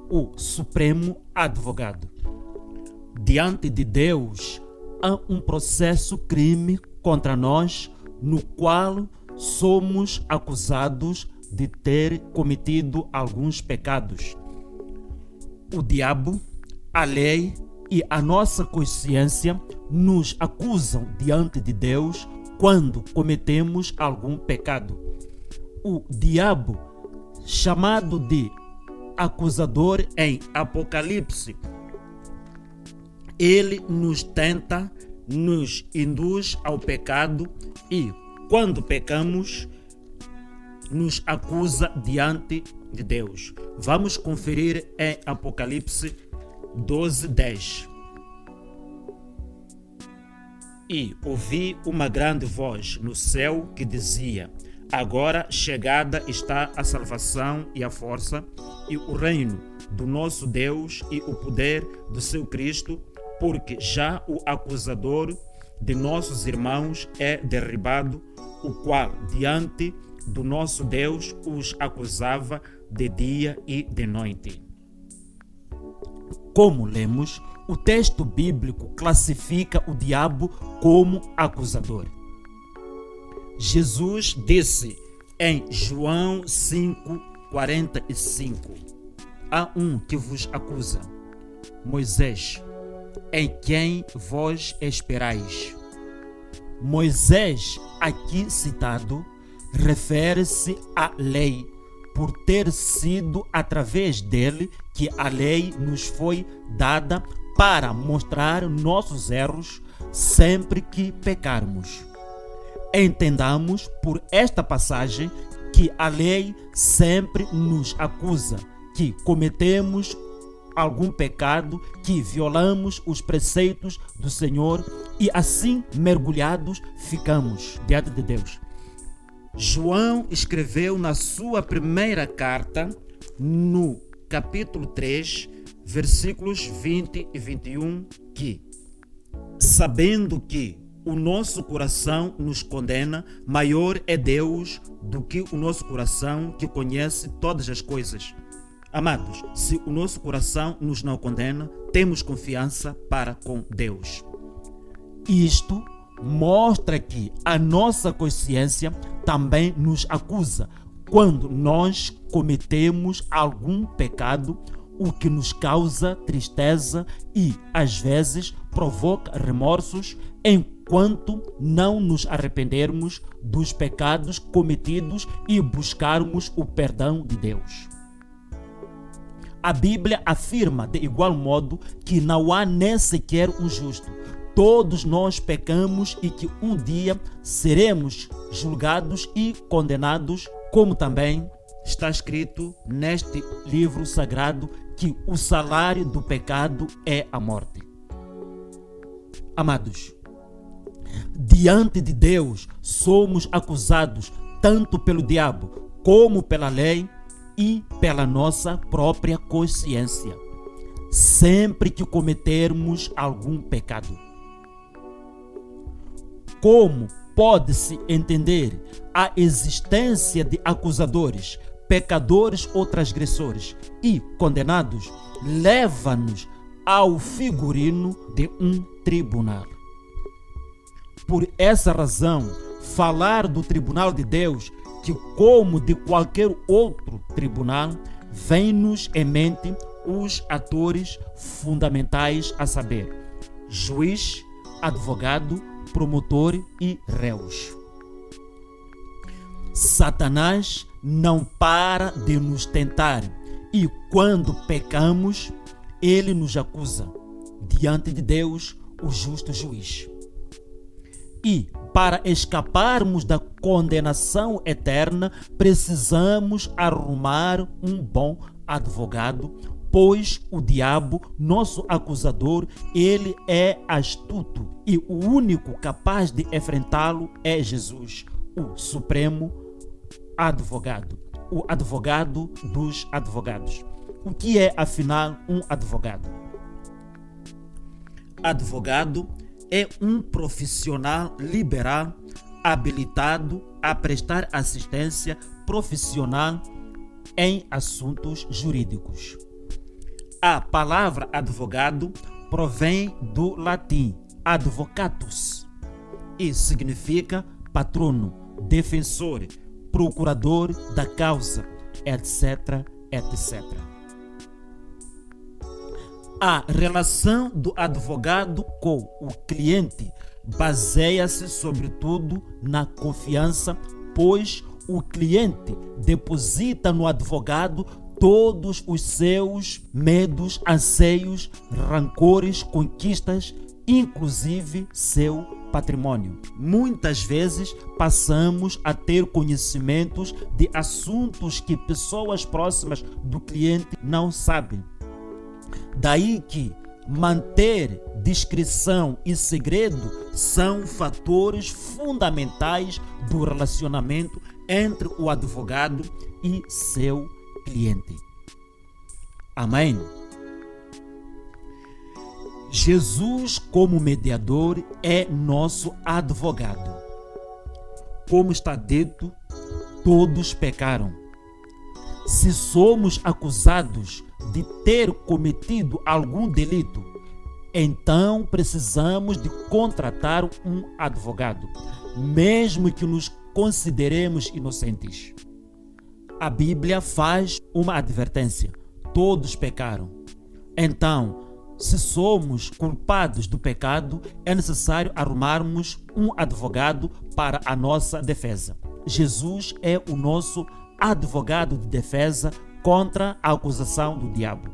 o Supremo Advogado. Diante de Deus, há um processo crime contra nós, no qual somos acusados de ter cometido alguns pecados. O diabo, a lei e a nossa consciência nos acusam diante de Deus quando cometemos algum pecado. O diabo, chamado de acusador em Apocalipse, ele nos tenta, nos induz ao pecado e, quando pecamos, nos acusa diante de Deus. Vamos conferir em Apocalipse 12:10. E ouvi uma grande voz no céu que dizia: agora chegada está a salvação e a força e o reino do nosso Deus e o poder do seu Cristo, porque já o acusador de nossos irmãos é derribado, o qual diante do nosso Deus os acusava de dia e de noite. Como lemos, o texto bíblico classifica o diabo como acusador. Jesus disse em João 5:45: há um que vos acusa, Moisés, em quem vós esperais. Moisés, aqui citado, refere-se à lei, por ter sido através dele que a lei nos foi dada para mostrar nossos erros sempre que pecarmos. Entendamos por esta passagem que a lei sempre nos acusa que cometemos algum pecado, que violamos os preceitos do Senhor e assim mergulhados ficamos diante de Deus. João escreveu na sua primeira carta, no capítulo 3, versículos 20 e 21, que, sabendo que o nosso coração nos condena, maior é Deus do que o nosso coração que conhece todas as coisas. Amados, se o nosso coração nos não condena, temos confiança para com Deus. Isto mostra que a nossa consciência também nos acusa quando nós cometemos algum pecado, o que nos causa tristeza e, às vezes, provoca remorsos enquanto não nos arrependermos dos pecados cometidos e buscarmos o perdão de Deus. A Bíblia afirma de igual modo que não há nem sequer um justo. Todos nós pecamos e que um dia seremos julgados e condenados, como também está escrito neste livro sagrado que o salário do pecado é a morte. Amados, diante de Deus somos acusados tanto pelo diabo como pela lei e pela nossa própria consciência, sempre que cometermos algum pecado. Como pode-se entender a existência de acusadores, pecadores ou transgressores e condenados? Leva-nos ao figurino de um tribunal. Por essa razão, falar do tribunal de Deus, que como de qualquer outro tribunal, vem-nos em mente os atores fundamentais, a saber, juiz, advogado, promotor e réus. Satanás não para de nos tentar e quando pecamos, ele nos acusa diante de Deus, o justo juiz. E para escaparmos da condenação eterna, precisamos arrumar um bom advogado, pois o diabo, nosso acusador, ele é astuto e o único capaz de enfrentá-lo é Jesus, o Supremo Advogado, o advogado dos advogados. O que é, afinal, um advogado? Advogado é um profissional liberal habilitado a prestar assistência profissional em assuntos jurídicos. A palavra advogado provém do latim advocatus e significa patrono, defensor, procurador da causa, etc, etc. A relação do advogado com o cliente baseia-se sobretudo na confiança, pois o cliente deposita no advogado todos os seus medos, anseios, rancores, conquistas, inclusive seu patrimônio. Muitas vezes passamos a ter conhecimentos de assuntos que pessoas próximas do cliente não sabem. Daí que manter discrição e segredo são fatores fundamentais do relacionamento entre o advogado e seu cliente. Amém? Jesus, como mediador, é nosso advogado. Como está dito, todos pecaram. Se somos acusados de ter cometido algum delito, então precisamos de contratar um advogado, mesmo que nos consideremos inocentes. A Bíblia faz uma advertência: todos pecaram. Então, se somos culpados do pecado, é necessário arrumarmos um advogado para a nossa defesa. Jesus é o nosso advogado de defesa contra a acusação do diabo.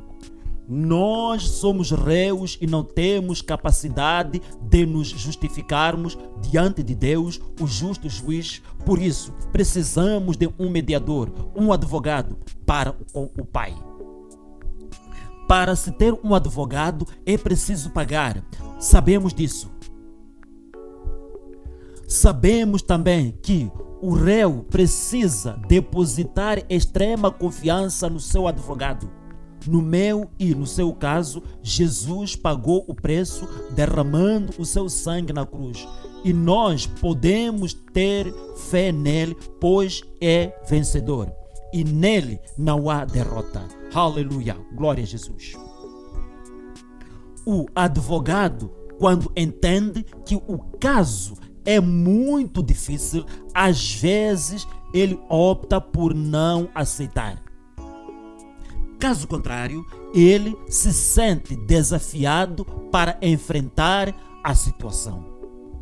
Nós somos réus e não temos capacidade de nos justificarmos diante de Deus, o justo juiz. Por isso, precisamos de um mediador, um advogado para com o Pai. Para se ter um advogado é preciso pagar. Sabemos disso. Sabemos também que o réu precisa depositar extrema confiança no seu advogado. No meu e no seu caso, Jesus pagou o preço derramando o seu sangue na cruz. E nós podemos ter fé nele, pois é vencedor. E nele não há derrota. Aleluia, glória a Jesus. O advogado, quando entende que o caso é muito difícil, às vezes ele opta por não aceitar. Caso contrário, ele se sente desafiado para enfrentar a situação.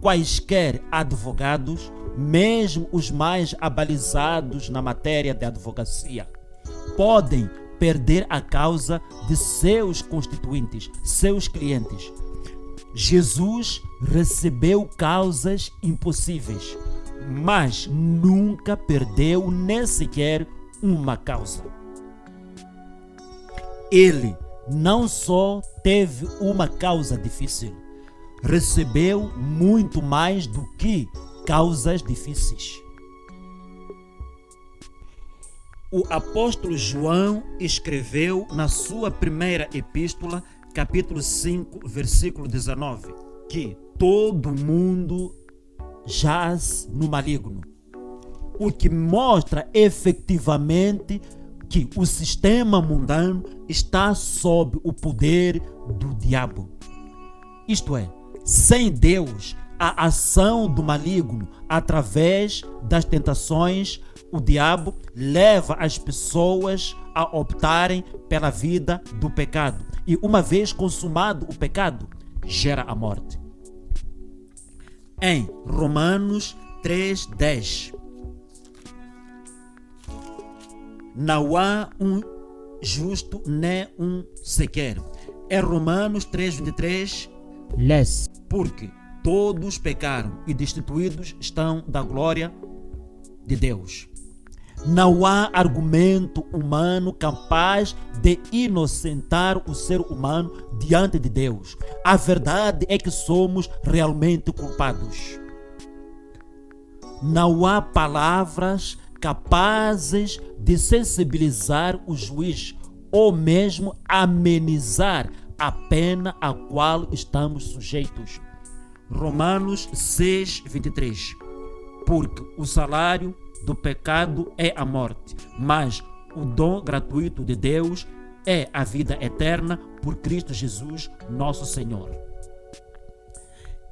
Quaisquer advogados, mesmo os mais abalizados na matéria de advocacia, podem perder a causa de seus constituintes, seus clientes. Jesus recebeu causas impossíveis, mas nunca perdeu nem sequer uma causa. Ele não só teve uma causa difícil, recebeu muito mais do que causas difíceis. O apóstolo João escreveu na sua primeira epístola, capítulo 5, versículo 19, que todo mundo jaz no maligno, o que mostra efetivamente que o sistema mundano está sob o poder do diabo. Isto é, sem Deus, a ação do maligno através das tentações, o diabo leva as pessoas a optarem pela vida do pecado. E uma vez consumado o pecado, gera a morte. Em Romanos 3:10, não há um justo nem um sequer. É Romanos 3:23, lê-se: porque todos pecaram e destituídos estão da glória de Deus. Não há argumento humano capaz de inocentar o ser humano diante de Deus. A verdade é que somos realmente culpados. Não há palavras capazes de sensibilizar o juiz ou mesmo amenizar a pena a qual estamos sujeitos. Romanos 6:23. Porque o salário do pecado é a morte, mas o dom gratuito de Deus é a vida eterna por Cristo Jesus, nosso Senhor.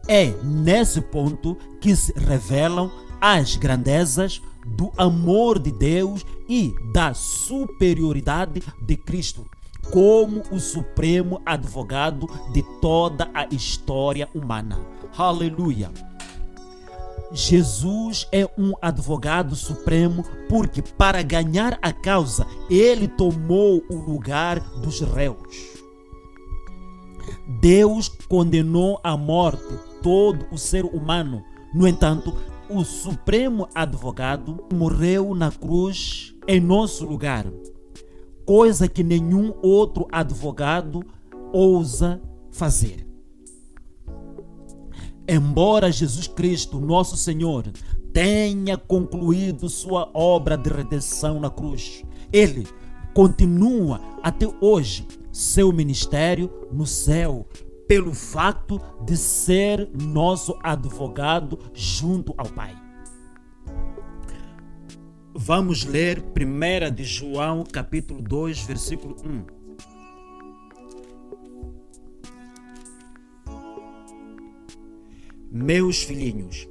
É nesse ponto que se revelam as grandezas do amor de Deus e da superioridade de Cristo como o supremo advogado de toda a história humana. Aleluia! Jesus é um advogado supremo porque, para ganhar a causa, ele tomou o lugar dos réus. Deus condenou à morte todo o ser humano. No entanto, o supremo advogado morreu na cruz em nosso lugar, coisa que nenhum outro advogado ousa fazer. Embora Jesus Cristo, nosso Senhor, tenha concluído sua obra de redenção na cruz, ele continua até hoje seu ministério no céu, pelo fato de ser nosso advogado junto ao Pai. Vamos ler 1 de João, capítulo 2, versículo 1. Meus filhinhos,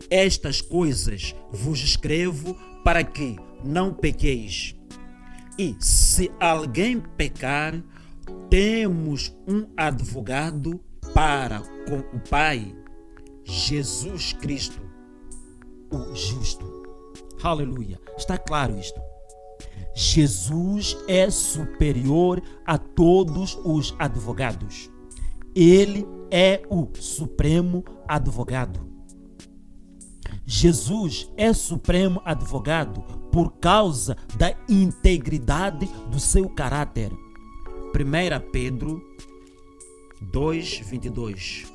estas coisas vos escrevo para que não pequeis. E se alguém pecar, temos um advogado para com o Pai, Jesus Cristo, o justo. Aleluia. Está claro isto? Jesus é superior a todos os advogados. Ele é o supremo advogado. Jesus é supremo advogado por causa da integridade do seu caráter. 1 Pedro 2:22.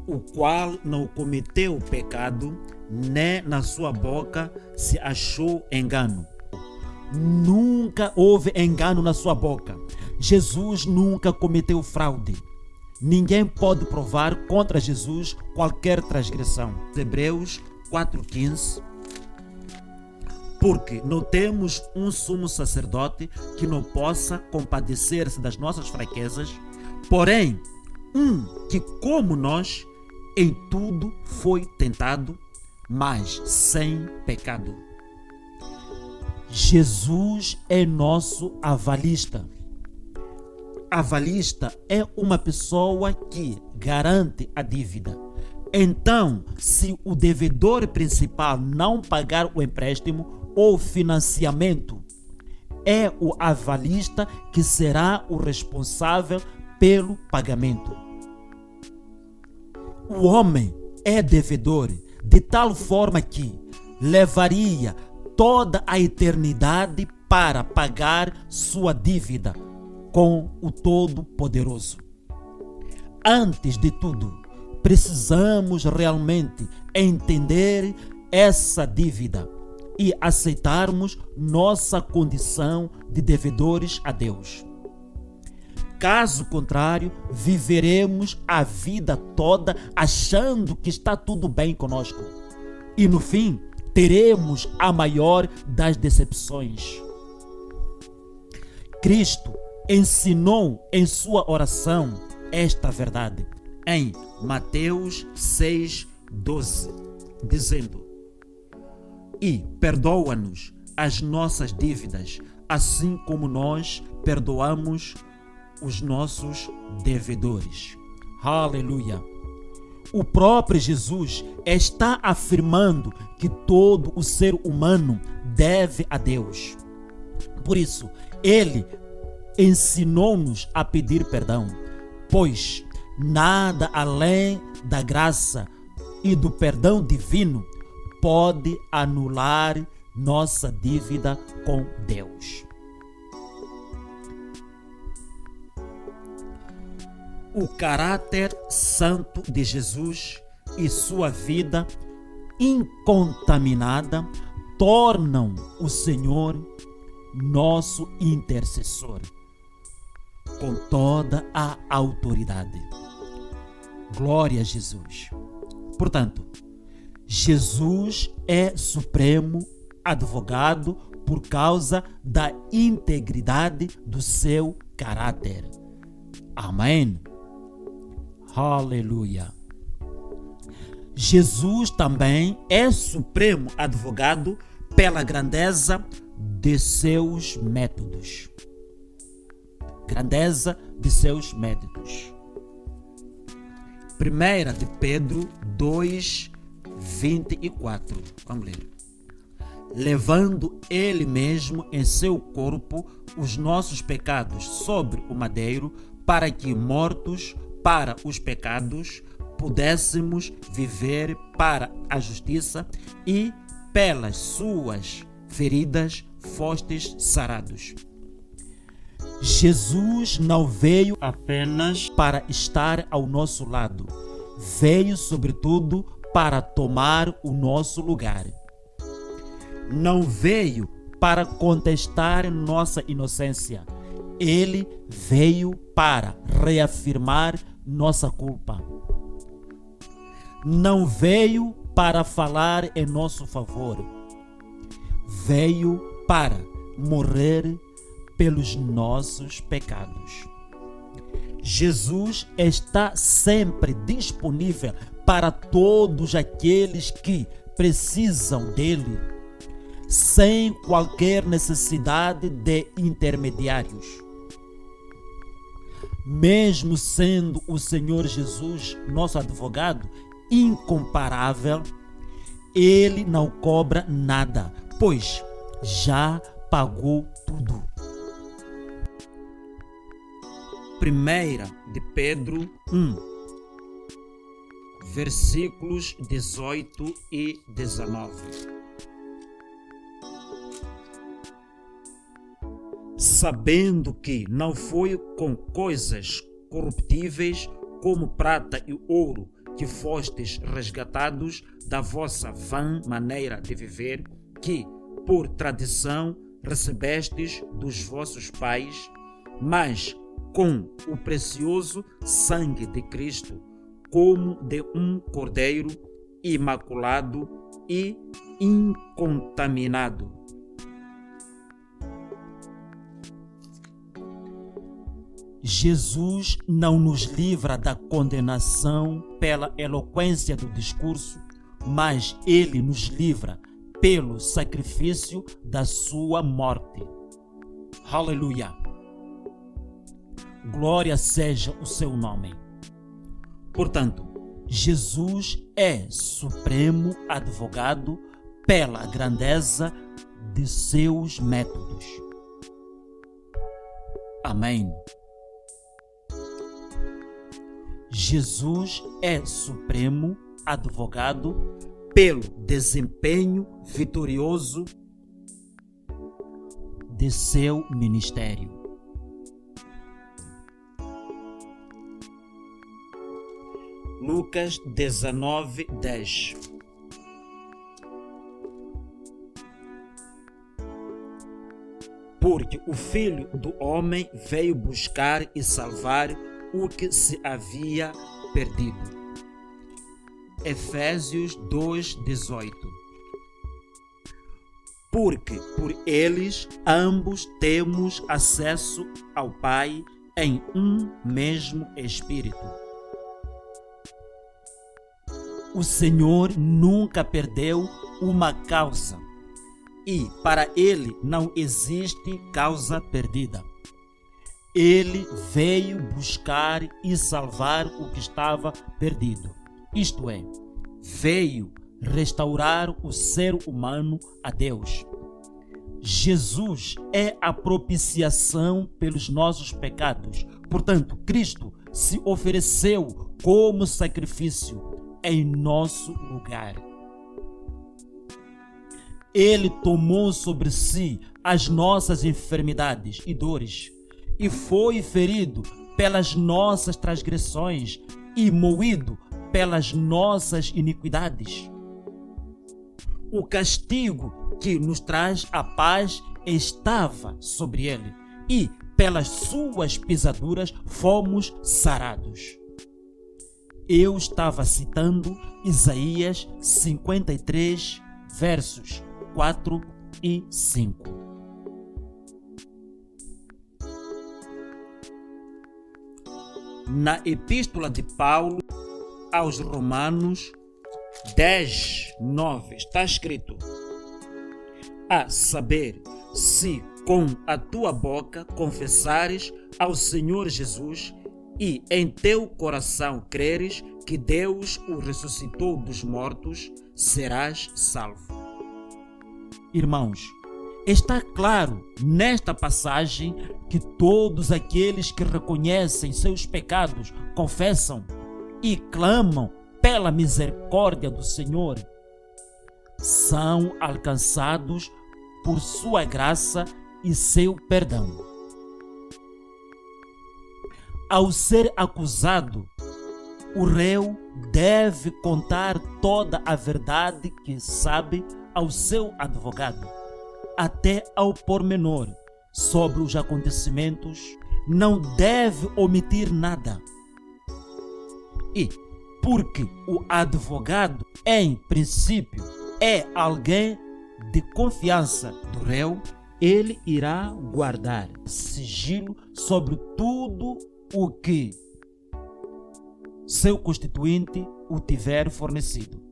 O qual não cometeu pecado, nem na sua boca se achou engano. Nunca houve engano na sua boca. Jesus nunca cometeu fraude. Ninguém pode provar contra Jesus qualquer transgressão. Hebreus 4:15. Porque não temos um sumo sacerdote que não possa compadecer-se das nossas fraquezas, porém, que, como nós, em tudo foi tentado, mas sem pecado. Jesus é nosso avalista. Avalista é uma pessoa que garante a dívida. Então, se o devedor principal não pagar o empréstimo ou financiamento, é o avalista que será o responsável pelo pagamento. O homem é devedor de tal forma que levaria toda a eternidade para pagar sua dívida com o Todo-Poderoso. Antes de tudo, precisamos realmente entender essa dívida e aceitarmos nossa condição de devedores a Deus. Caso contrário, viveremos a vida toda achando que está tudo bem conosco. E no fim, teremos a maior das decepções. Cristo ensinou em sua oração esta verdade em Mateus 6:12, dizendo: E perdoa-nos as nossas dívidas, assim como nós perdoamos os nossos devedores. Aleluia! O próprio Jesus está afirmando que todo o ser humano deve a Deus. Por isso, ele ensinou-nos a pedir perdão, pois nada além da graça e do perdão divino pode anular nossa dívida com Deus. O caráter santo de Jesus e sua vida incontaminada tornam o Senhor nosso intercessor com toda a autoridade. Glória a Jesus. Portanto, Jesus é supremo advogado por causa da integridade do seu caráter. Amém. Aleluia. Jesus também é supremo advogado pela grandeza de seus métodos. Grandeza de seus métodos. 1 de Pedro 2, 24. Vamos ler. Levando ele mesmo em seu corpo os nossos pecados sobre o madeiro, para que, mortos para os pecados, pudéssemos viver para a justiça, e pelas suas feridas fostes sarados. Jesus não veio apenas para estar ao nosso lado, veio sobretudo para tomar o nosso lugar. Não veio para contestar nossa inocência, ele veio para reafirmar nossa culpa. Não veio para falar em nosso favor, veio para morrer pelos nossos pecados. Jesus está sempre disponível para todos aqueles que precisam dele, sem qualquer necessidade de intermediários. Mesmo sendo o Senhor Jesus nosso advogado incomparável, ele não cobra nada, pois já pagou tudo. 1 de Pedro 1, versículos 18 e 19. Sabendo que não foi com coisas corruptíveis como prata e ouro que fostes resgatados da vossa vã maneira de viver, que por tradição recebestes dos vossos pais, mas com o precioso sangue de Cristo, como de um cordeiro imaculado e incontaminado. Jesus não nos livra da condenação pela eloquência do discurso, mas ele nos livra pelo sacrifício da sua morte. Aleluia! Glória seja o seu nome. Portanto, Jesus é supremo advogado pela grandeza de seus métodos. Amém. Jesus é supremo advogado pelo desempenho vitorioso de seu ministério. Lucas 19, 10. Porque o Filho do Homem veio buscar e salvar o que se havia perdido. Efésios 2, 18. Porque por eles ambos temos acesso ao Pai em um mesmo Espírito. O Senhor nunca perdeu uma causa, e para ele não existe causa perdida. Ele veio buscar e salvar o que estava perdido. Isto é, veio restaurar o ser humano a Deus. Jesus é a propiciação pelos nossos pecados. Portanto, Cristo se ofereceu como sacrifício em nosso lugar. Ele tomou sobre si as nossas enfermidades e dores, e foi ferido pelas nossas transgressões e moído pelas nossas iniquidades. O castigo que nos traz a paz estava sobre ele, e pelas suas pisaduras fomos sarados. Eu estava citando Isaías 53, versos 4 e 5. Na Epístola de Paulo aos Romanos 10:9 está escrito: a saber, se com a tua boca confessares ao Senhor Jesus e em teu coração creres que Deus o ressuscitou dos mortos, serás salvo. Irmãos, está claro nesta passagem que todos aqueles que reconhecem seus pecados, confessam e clamam pela misericórdia do Senhor, são alcançados por sua graça e seu perdão. Ao ser acusado, o réu deve contar toda a verdade que sabe ao seu advogado, até ao pormenor, sobre os acontecimentos, não deve omitir nada. E, porque o advogado, em princípio, é alguém de confiança do réu, ele irá guardar sigilo sobre tudo o que seu constituinte o tiver fornecido.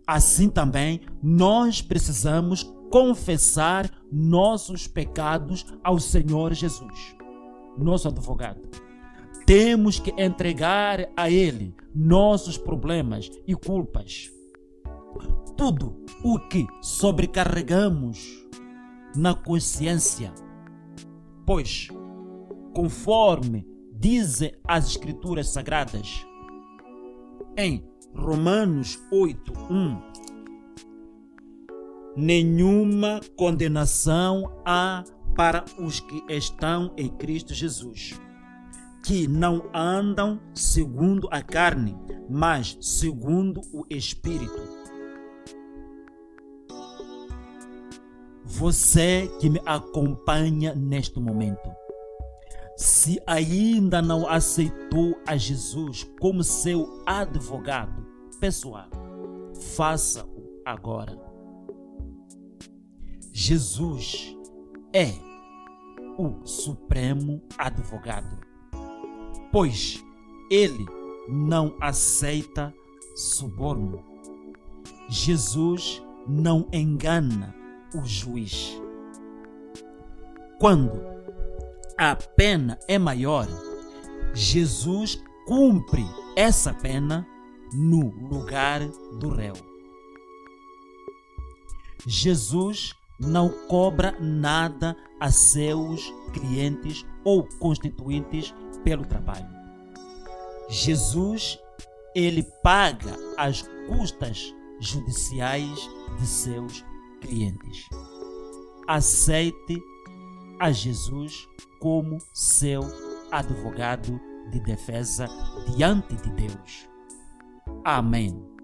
Assim também, nós precisamos confessar nossos pecados ao Senhor Jesus, nosso advogado. Temos que entregar a Ele nossos problemas e culpas. Tudo o que sobrecarregamos na consciência. Pois, conforme dizem as Escrituras Sagradas, em Romanos 8:1, nenhuma condenação há para os que estão em Cristo Jesus, que não andam segundo a carne, mas segundo o Espírito. Você que me acompanha neste momento, se ainda não aceitou a Jesus como seu advogado pessoal, faça-o agora. Jesus é o supremo advogado, pois ele não aceita suborno. Jesus não engana o juiz. Quando a pena é maior, Jesus cumpre essa pena no lugar do réu. Jesus não cobra nada a seus clientes ou constituintes pelo trabalho. Jesus, ele paga as custas judiciais de seus clientes. Aceite a Jesus como seu advogado de defesa diante de Deus. Amém.